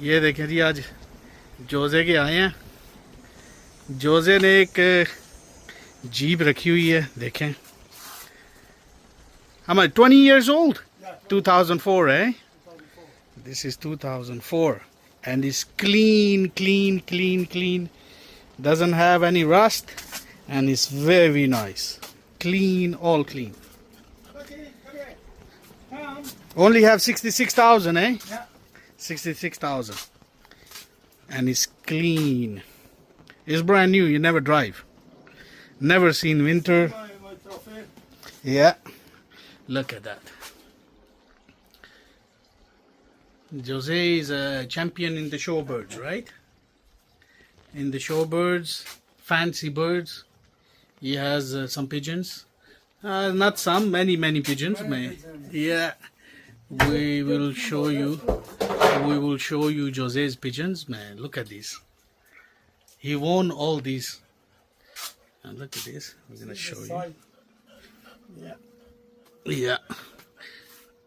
ये देखें जी आज जोजे के आए हैं। जोजे ने एक जीप रखी हुई है, देखें। हमारे 20 years old? 2004, eh? This is 2004 and it's clean, clean, clean, clean. Doesn't have any rust and it's very nice. Clean, all clean. Only have 66,000, eh? Yeah. 66,000. And it's clean. It's brand new, you never drive. Never seen winter. Yeah. Look at that. Jose is a champion in the shorebirds, right? In the shorebirds, fancy birds. He has some pigeons. Not some, many pigeons. Yeah. We will show you. We will show you Jose's pigeons. Man, look at these. He won all these. And look at this. We're gonna show you. Yeah. Yeah.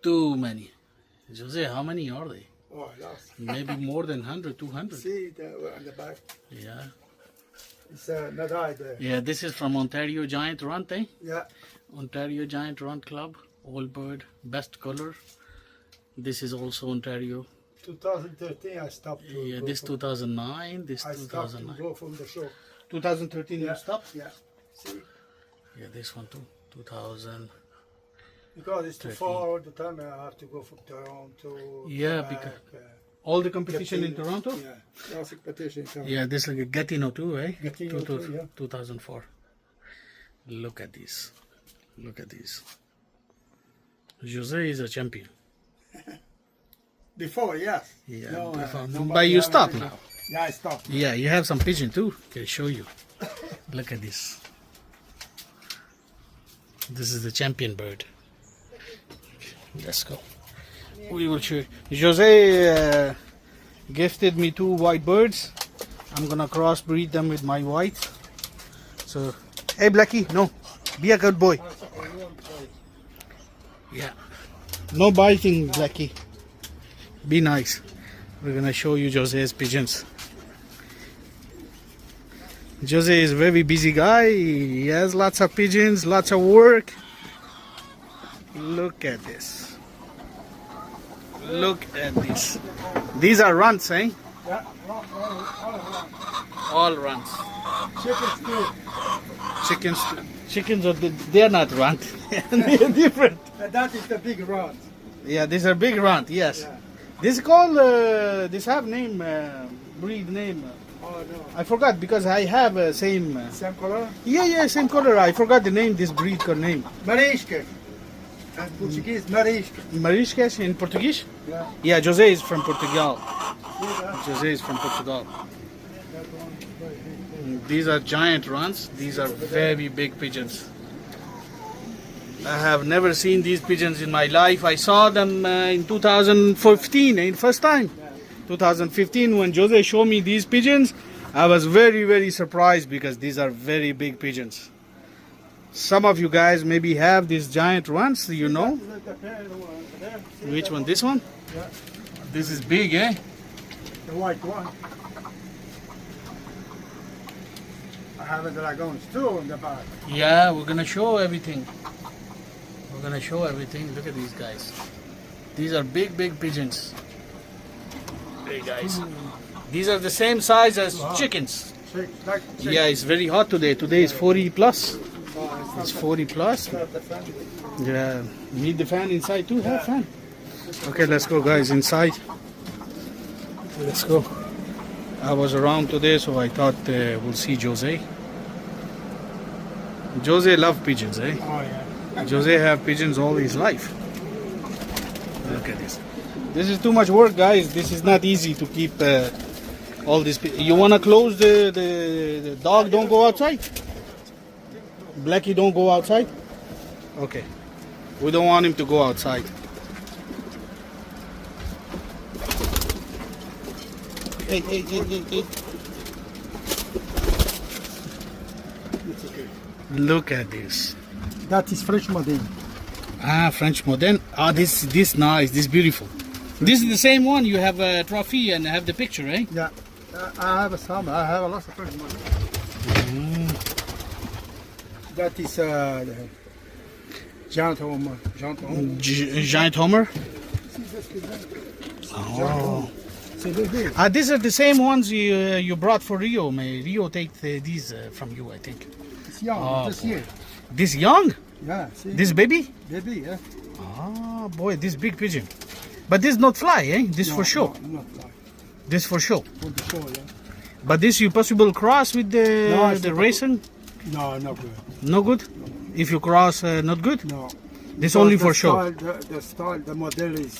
Too many. Jose, how many are they? Oh, I lost. Maybe more than 100, 200. See the on the back. Yeah. It's not high there. Yeah, this is from Ontario Giant Runt, eh? Yeah. Ontario Giant Runt Club. All bird. Best color. This is also Ontario. 2013 I stopped. Yeah, this 2009. This I stopped to 2009. go from the show. 2013 Yeah. you stopped? Yeah. See, Yeah, this one too. 2000. because it's too 13. far all the time, I have to go from Toronto. Yeah, back, because all the competition in Gatineau. Toronto? Yeah. Classic competition. Yeah, this like a Gatineau too, eh? Gatineau too, yeah. 2004. Look at these. Look at these. Jose is a champion. Before, yes. Yeah, No, before- nobody but you have stop anything. now. Yeah, I stopped. Yeah, you have some pigeon too. Can show you. Look at this. This is the champion bird. Let's go. We will show you. Jose gifted me 2 white birds. I'm gonna crossbreed them with my white. So, hey Blackie, no, be a good boy. Yeah, no biting, Blackie. Be nice. We're gonna show you Jose's pigeons. Jose is a very busy guy. He has lots of pigeons, lots of work. Look at this. Look at this. These are runts, eh? Yeah, All runts. chickens too. Chickens are they're not runt. They're different. And that is the big rod. Yeah, these are big runt. Yes. Yeah. This is called. This have name, breed name. Oh no. I forgot because I have same. Same color? Yeah, same color. I forgot the name. This breed called name. Marisca. And Portuguese, Marisca. Mariscas in Portuguese. Yeah. Yeah, Jose is from Portugal. See that? Jose is from Portugal. That one is very big. These are giant runts. These are very big pigeons. I have never seen these pigeons in my life. I saw them in 2015, first time. 2015 when Jose showed me these pigeons, I was very surprised because these are very big pigeons. Some of you guys maybe have these giant runts, you know. Look at that one there. See Which that one? This one? Yeah. This is big, eh? The white one. I have the dragons too in the back. Yeah, we're gonna show everything. We're gonna show everything. Look at these guys. These are big pigeons. Hey guys. These are the same size as chickens. Like Yeah, it's very hot today. Today is 40 plus. It's 40 plus. Yeah. Need the fan inside too? Have fan. Okay, let's go guys inside. Let's go. I was around today, so I thought we'll see Jose. Jose love pigeons, eh? Oh yeah. Jose have pigeons all his life. Look at this. This is too much work, guys. This is not easy to keep all this. You want to close the dog? Don't go outside. Blackie, don't go outside. Okay. We don't want him to go outside. Hey. Look at this. That is French Moden. Ah, French Moden. Ah, this nice. This beautiful. This is the same one. You have a trophy and have the picture, eh? Yeah. I have some. I have a lot of French Moden. That is the giant homer. Giant Homer. Oh. These are the same ones you brought for Rio. May Rio take these from you, I think. It's young, this year. This young? Yeah, see? This baby? Baby, yeah. Oh boy, this big pigeon. But this not fly, eh? This for show. No, not fly. This for show. For the show, yeah. But this you possible cross with the racing? No, not good. No good? If you cross, not good? No. This only for show. The style, the model is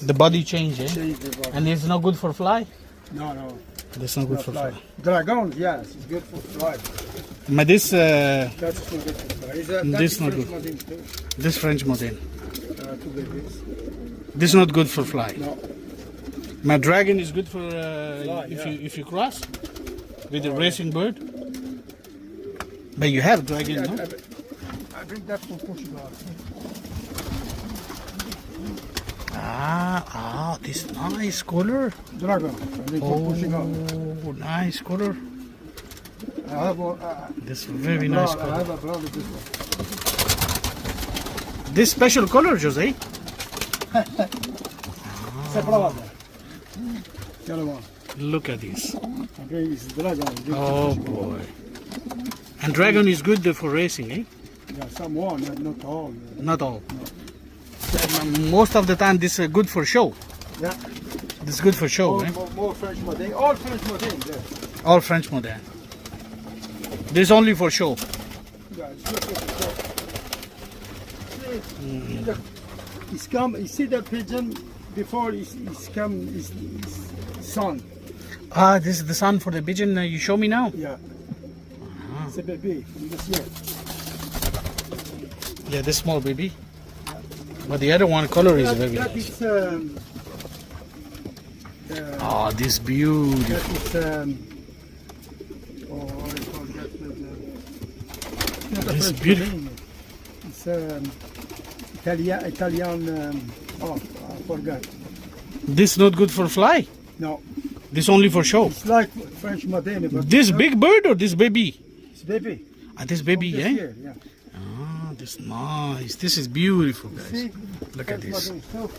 The body change, eh? changed the body. And it's not good for fly? No, no. That's not good Not for fly. fly. Dragon, yes, it's good for fly. But this That's not good for fly. This not French good. Moden too. this French Moden. Two babies. This not good for fly. No. My dragon is good for Fly, yeah. if you cross with the racing bird. But you have dragon, no? I bring that from Portugal. This nice color. Dragon. I bring from Portugal. Oh, nice color. I have This very nice I color. have a brother this one. This special color, Jose. It's a brother. The other one. Look at this. I bring this dragon. I bring Oh from Portugal. boy. And dragon is good for racing, eh? Yeah, someone, not all. Not all. Most of the time, this is good for show. Yeah. This is good for show, eh? More French Moden. All French Moden there. All French Moden. This only for show. Yeah, it's good for show. He's come, you see the pigeon before he's come, his son. This is the sun for the pigeon you show me now? Yeah. It's a baby from this year. Yeah, this small baby. But the other one color is very That nice. is, This beautiful. that is, oh, I forgot not a It's French beautiful. name. It's Italian, I forgot. This not good for fly. No, This only for show. it's like French Moden, but This big bird or this baby? it's baby. This baby, This eh? year, yeah. This nice. This is beautiful, guys. See? Look at French this. Moden too.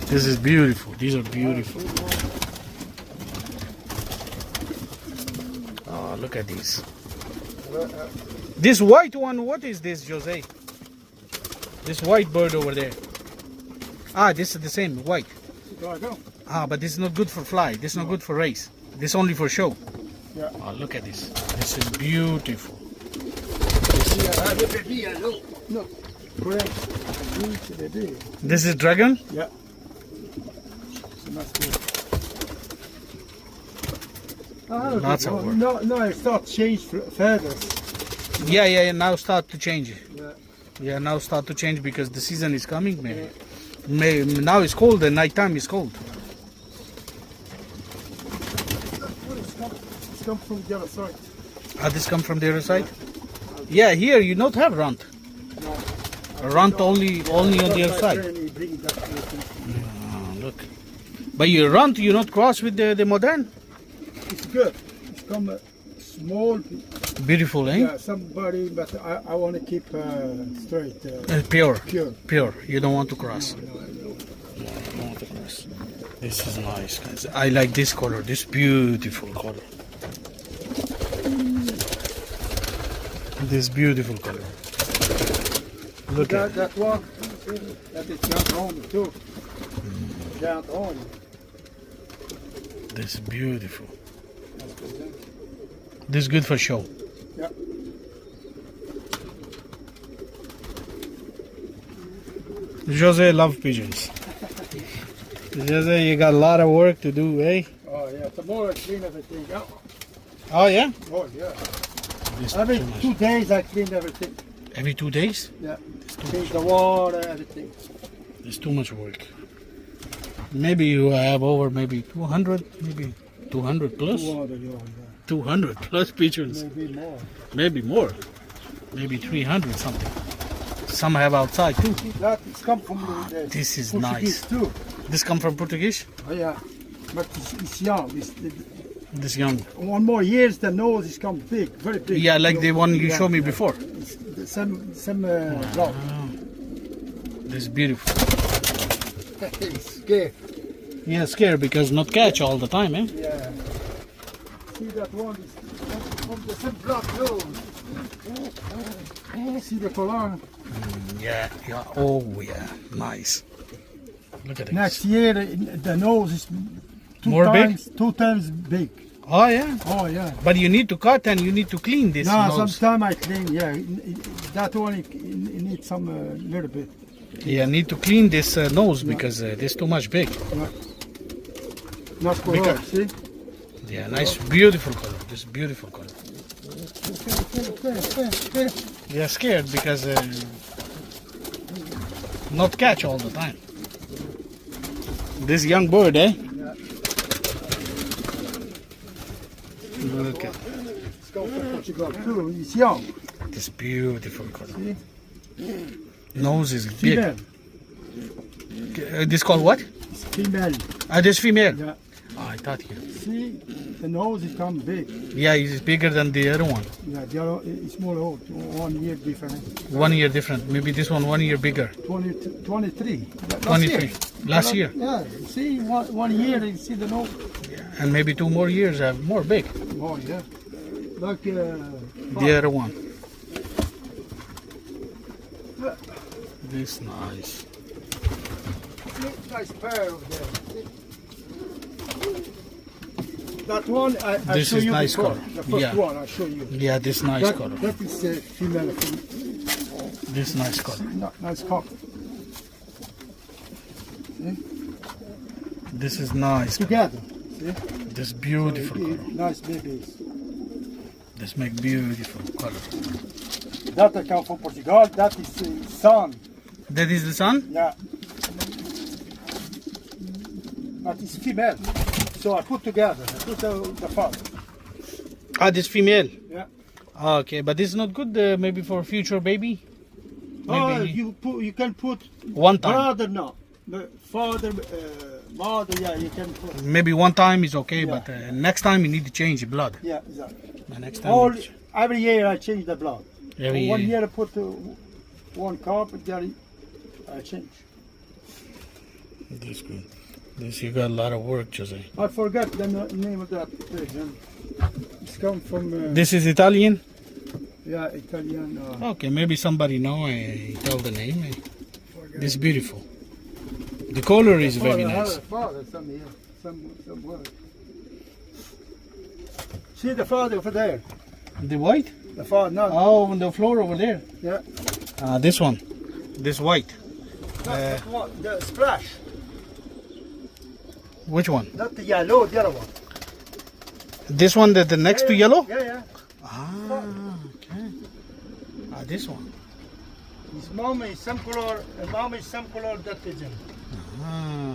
This is beautiful. These are beautiful. Oh, look at these. This white one, what is this, Jose? This white bird over there. This is the same, white. Dragon. But this is not good for fly. This is not good for race. This only for show. Yeah. Oh, look at this. This is beautiful. No, correct. It's a baby. This is dragon. Yeah. So that's good. Lots of work. No, I start change feathers. Yeah. Now start to change. Yeah. Yeah, now start to change because the season is coming. Now it's cold. The nighttime is cold. It's come from the other side. This come from the other side. Yeah, here you don't have runt. No. Runt only on the other side. Look, but you runt, you not cross with the modern. It's good. It's come small. Beautiful, eh? Yeah, somebody, but I want to keep straight. Pure. Pure. You don't want to cross. No, You don't want to cross. This is nice, guys. I like this color. This beautiful color. This beautiful color. Look at that one. That is giant horn too. Giant horn. this. Beautiful. That's good. This is good for show. Yeah. Jose love pigeons. Jose, you got a lot of work to do, eh? Oh yeah. Tomorrow I clean everything up. Oh yeah. Oh yeah. This Every too much. 2 days I clean everything. Every 2 days? Yeah. Change the water, everything. It's too much work. Maybe you have over maybe 200, maybe 200 plus. Water, yeah. 200 plus pigeons. Maybe more. Maybe more. Maybe 300 something. Some have outside too. That is come from the This is Portuguese nice. too. This come from Portuguese? Oh yeah, but it's young. This young. 1 more years, the nose is come big, very big. Yeah, like the one you Yeah, showed me yeah. before. It's the same blood. This is beautiful. It's scared. Yeah, scared because not catch all the time, eh? Yeah. See that one is from the same blood nose. See the color? Yeah, yeah. Oh, yeah. Nice. Look at it. Next year the nose is More big? two times big. Oh, yeah. Oh yeah. But you need to cut and you need to clean this No, nose. sometime I clean. Yeah, that one it needs some little bit. Yeah, need to clean this nose because this too much big. Not color. Because- See? Yeah, nice, beautiful color. This beautiful color. They are scared because not catch all the time. This young bird, eh? Look at It's come from Portugal too. It's young. this beautiful color. See? Nose is big. Female. This called what? It's female. This female. Yeah. Oh, I thought you. See, the nose is come big. Yeah, it's bigger than the other one. Yeah, the other is more old. 1 year different. 1 year different. Maybe this one 1 year bigger. 23. Last 23. year. Last year. Yeah, see, 1 year, you see the nose. And maybe 2 more years have more big. Oh, yeah. Like, The other one. This nice. nice pair over there. See? That one, I This show is you nice before. color. The first Yeah. one, I show you. Yeah, this nice That, color. that is a female. This nice color. Nice cock. This is nice. Together. See? This beautiful color. Nice babies. This make beautiful color. That I come from Portugal. That is son. That is the sun? Yeah. That is female. So I put together. I put the father. Ah, this female. Yeah. Ah, okay, but this is not good. Maybe for future baby. Oh, Maybe you can put one time. brother no, but father, mother. Yeah, you can put. Maybe one time is okay, Yeah. but next time you need to change the blood. Yeah, exactly. Next time. All every year I change the blood. Every 1 year. year I put one cup, then I change. This good. This you got a lot of work, Jose. I forgot the name of that pigeon. It's come from This is Italian. yeah, Italian. Okay, maybe somebody know. Tell the name. This is beautiful. The color is very nice. Father, some here, some word. See the father over there. The white? The father, no, Oh, on the floor over there. yeah. This one. This white. That one, the splash. Which one? Not the yellow, the other one. This one, the next to yellow? Yeah, yeah. Ah, okay. This one. His mom is some color, mom is some color that pigeon. Ah.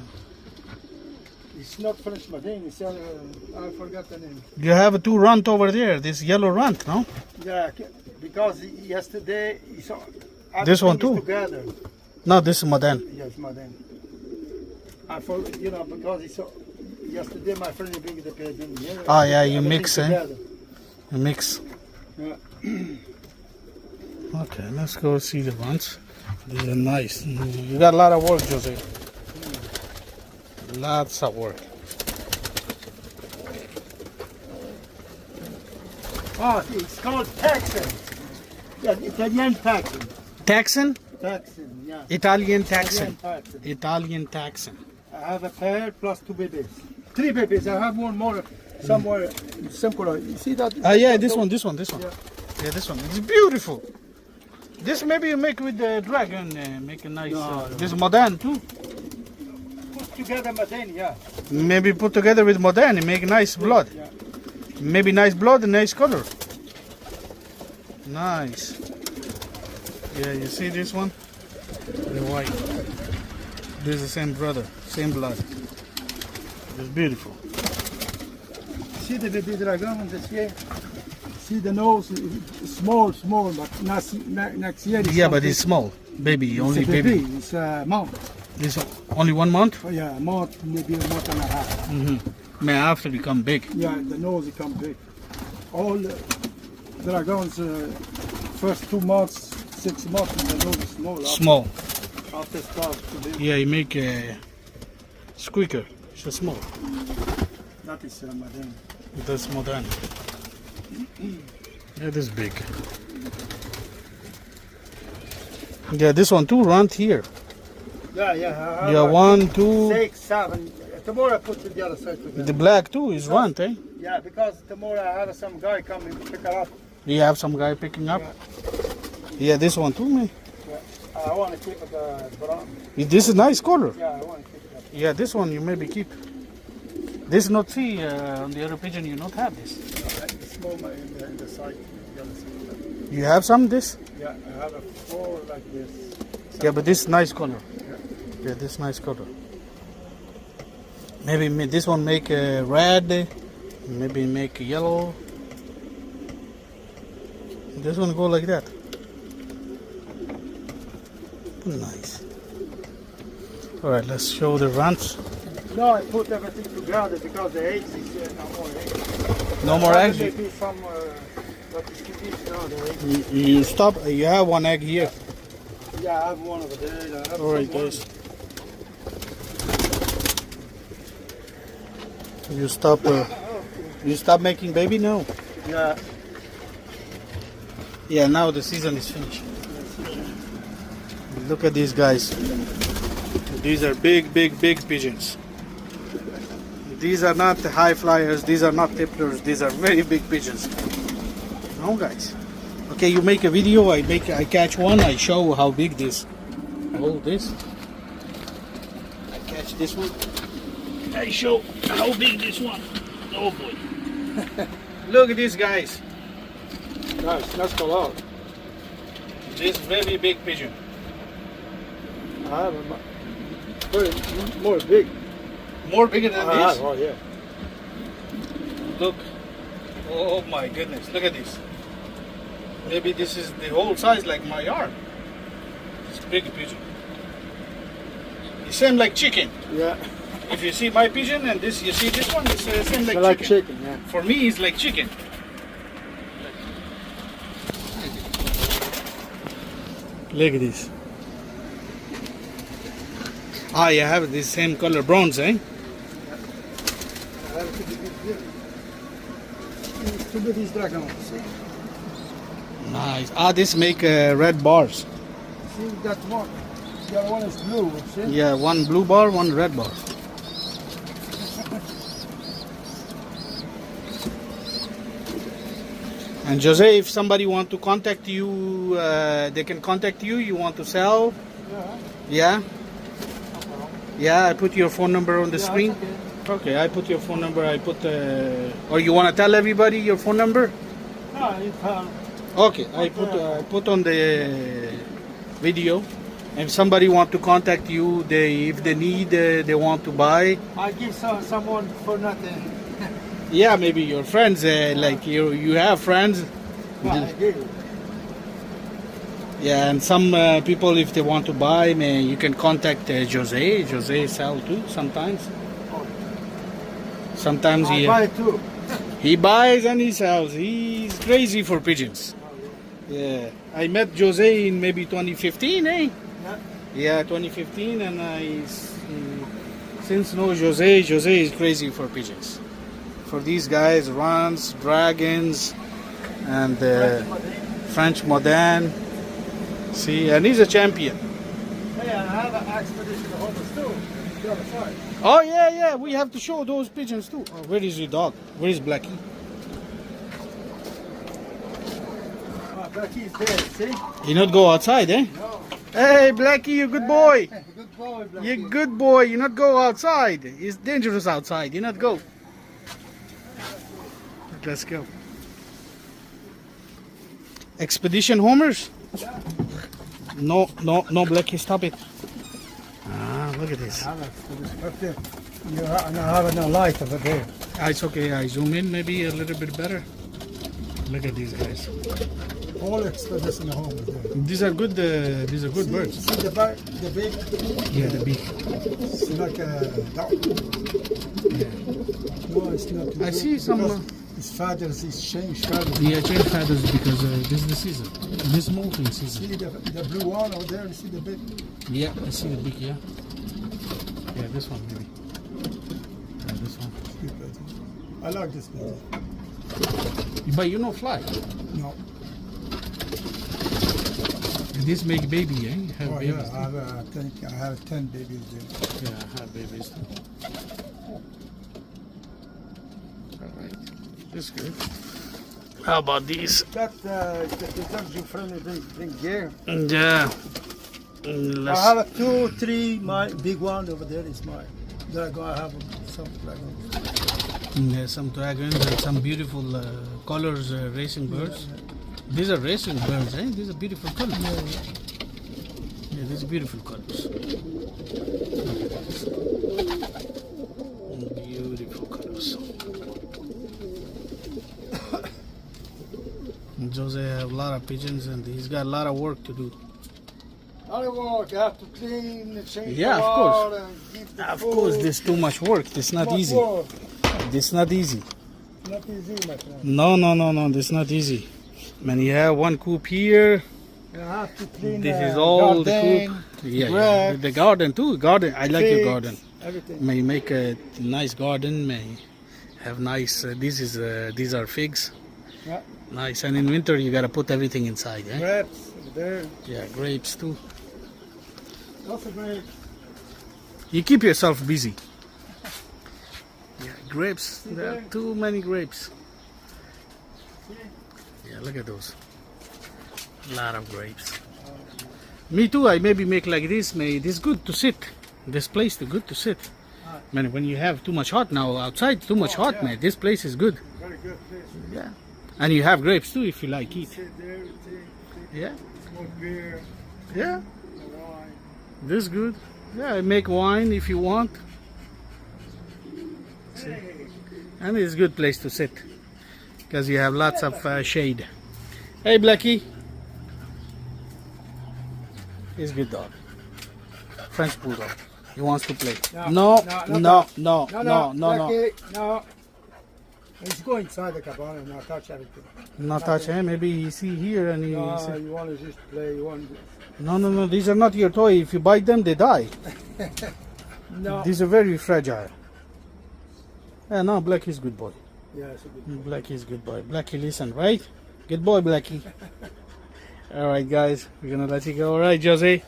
It's not French Moden, it's I forgot the name. You have 2 runt over there. This yellow runt, no? Yeah, because yesterday he saw This one everything is too? together. No, this is Moden. Yes, Moden. I forgot, because he saw yesterday my friend bring the pigeon here. Ah, yeah, you everything mix, eh? together. A mix. Yeah. Okay, let's go see the runts. These are nice. You got a lot of work, Jose. Lots of work. Oh, it's called Taxin. Yeah, Italian Taxin. Taxin? Taxin, yeah. Italian Taxin. Taxin. Italian Taxin. I have a pair plus 2 babies. 3 babies. I have one more somewhere. Some color. You see that? Ah, yeah, this one. Yeah. Yeah, this one. It's beautiful. This maybe you make with the dragon. Make a nice. No. This Moden too. Put together Moden, yeah. Maybe put together with Moden and make nice blood. Yeah. Maybe nice blood and nice color. Nice. Yeah, you see this one? The white. This is the same brother, same blood. It's beautiful. See the baby dragon this year? See the nose, small, but next year Yeah, but it's small. Baby, only it's a baby. It's a mom. This only 1 month? Oh, yeah, a month, maybe a month and a half. Mm-hmm. May after become big. Yeah, the nose become big. All the dragons, first 2 months, 6 months, the nose is small. Small. After start to big. Yeah, you make a squeaker. It's a small. That is Moden. That's Moden. Yeah, this is big. Yeah, this one too, Runt here. Yeah, yeah. Yeah, 1, 2. 6, 7. Tomorrow I put to the other side together. The black too is Runt, eh? Yeah, because tomorrow I have some guy coming to pick her up. You have some guy picking up? Yeah, this one too, man. Yeah. I want to keep the brown. This is nice color. Yeah, I want to keep it. Yeah, this one you maybe keep. This not see on the other pigeon you not have this. The small in the side, the other side. You have some this? Yeah, I have a 4 like this. Yeah, but this nice color. Yeah, this nice color. Maybe this one make red, maybe make yellow. This one go like that. Nice. All right, let's show the Runts. No, I put everything together because the eggs is no more eggs. No more eggs. Maybe some, but the eggs. You stop. You have 1 egg here. Yeah, I have one over there. I have All right, some guys. You stop. You stop making baby now. Yeah. Yeah, now the season is finished. Look at these guys. These are big, big, big pigeons. These are not high flyers. These are not tipplers. These are very big pigeons. No, guys. Okay, you make a video. I catch one. I show how big this. Hold this. I catch this one. I show how big this one. Oh boy. Look at these guys. Nice, that's a lot. This very big pigeon. I have a very more big. More bigger than this. Oh yeah. Look. Oh my goodness. Look at this. Maybe this is the whole size like my arm. It's big pigeon. It's same like chicken. Yeah. If you see my pigeon and this, you see this one, it's same like, like chicken. chicken. Yeah. For me, it's like chicken. Look at this. Ah, you have the same color bronze, eh? To be these dragons. See? Nice. Ah, this make red bars. See that one? The other one is blue. See? Yeah, 1 blue bar, 1 red bar. And Jose, if somebody want to contact you, they can contact you. You want to sell? Yeah. Yeah, I put your phone number on the screen. Okay, I put your phone number. I put. Or you want to tell everybody your phone number? No, you can. Okay, I put on the video. If somebody want to contact you, if they need, they want to buy. I give someone for nothing. Yeah, maybe your friends, like you have friends. Well, I give. Yeah, and some people, if they want to buy, you can contact Jose. Jose sell too sometimes. Sometimes I buy too. he buys and he sells. He's crazy for pigeons. Yeah, I met Jose in maybe 2015, eh? Yeah. Yeah, 2015, and since know Jose is crazy for pigeons. For these guys, Runts, dragons, and French Moden. See, and he's a champion. Hey, I have an expedition to Homeless too. The other side. Oh yeah, we have to show those pigeons too. Oh, where is your dog? Where is Blackie? Blackie is there, see? He not go outside, eh? No. Hey, Blackie, you good boy. Good boy, Blackie. You good boy. You not go outside. It's dangerous outside. You not go. Let's go. Expedition homers? No, Blackie, stop it. Ah, look at this. You have no light over there. Ah, it's okay. I zoom in maybe a little bit better. Look at these guys. all experts in the home. There. These are good. These are good birds. See the back, the beak? Yeah, the beak. It's like a dog. Yeah. No, it's not. I see some. Its feathers, it's changed feathers. Yeah, change feathers because this is the season. This is molting season. See the blue one over there? You see the beak? Yeah, I see the beak. Yeah. Yeah, this one maybe. Yeah, this one. I like this beak. But you know fly. No. This make baby, eh? You have Oh babies. yeah, I think I have 10 babies there. Yeah, I have babies too. Alright, that's good. How about these? That is your friend bring here. Yeah. I Let's, have 2, 3. My big one over there is mine. Then I'm gonna have some dragons. there's some dragons and some beautiful colors, racing birds. These are racing birds, eh? These are beautiful colors. Yeah, these are beautiful colors. Beautiful colors. Jose have a lot of pigeons and he's got a lot of work to do. Lot of work. You have to clean, change Yeah, the of course. water, and give the Of food. course, this is too much work. This is not Much easy. work. This is not easy. Not easy, my friend. No. This is not easy. Man, you have one coop here. You have to clean This the is all the garden, coop. Yeah, grass, the garden too. Garden. I like your pigs, garden. everything. May make a nice garden. May have nice. These are figs. Yeah. Nice. And in winter you gotta put everything inside. Eh? Grapes over there. Yeah, grapes too. Lots of grapes. You keep yourself busy. Yeah, grapes. There are too many grapes. Yeah, look at those. A lot of grapes. Me too. I maybe make like this. This is good to sit. This place is good to sit. Man, when you have too much hot now outside, too much hot, yeah. man. This place is good. Very good place. Yeah, and you have grapes too if you like it. Sit there, Yeah, smoke beer, yeah. wine. This is good. Yeah, I make wine if you want, Hey, and it's a good place to sit because you have lots of shade. Hey, Blackie. He's a good dog. French bulldog. He wants to play. No. Jackie, no. Let's go inside the cabana and not touch everything. Not touch him. Maybe he see here and he. No, say, you want to just play. You want No. These are not your toy. If you bite them, they die. no. These are very fragile. Yeah, no, Blackie's good boy. Yeah, it's a good. Blackie's good boy. Blackie, listen, right? Good boy, Blackie. All right, guys, we're gonna let you go. All right, Jose.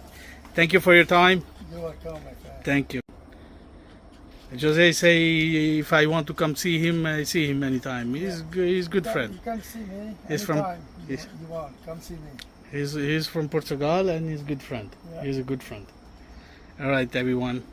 Thank you for your time. You're welcome, my friend. Thank you. Jose say if I want to come see him, I see him anytime. He's he's good friend. You can see me He's from- anytime he's- you want. Come see me. He's from Portugal and he's a good friend. Yeah. He's a good friend. All right, everyone.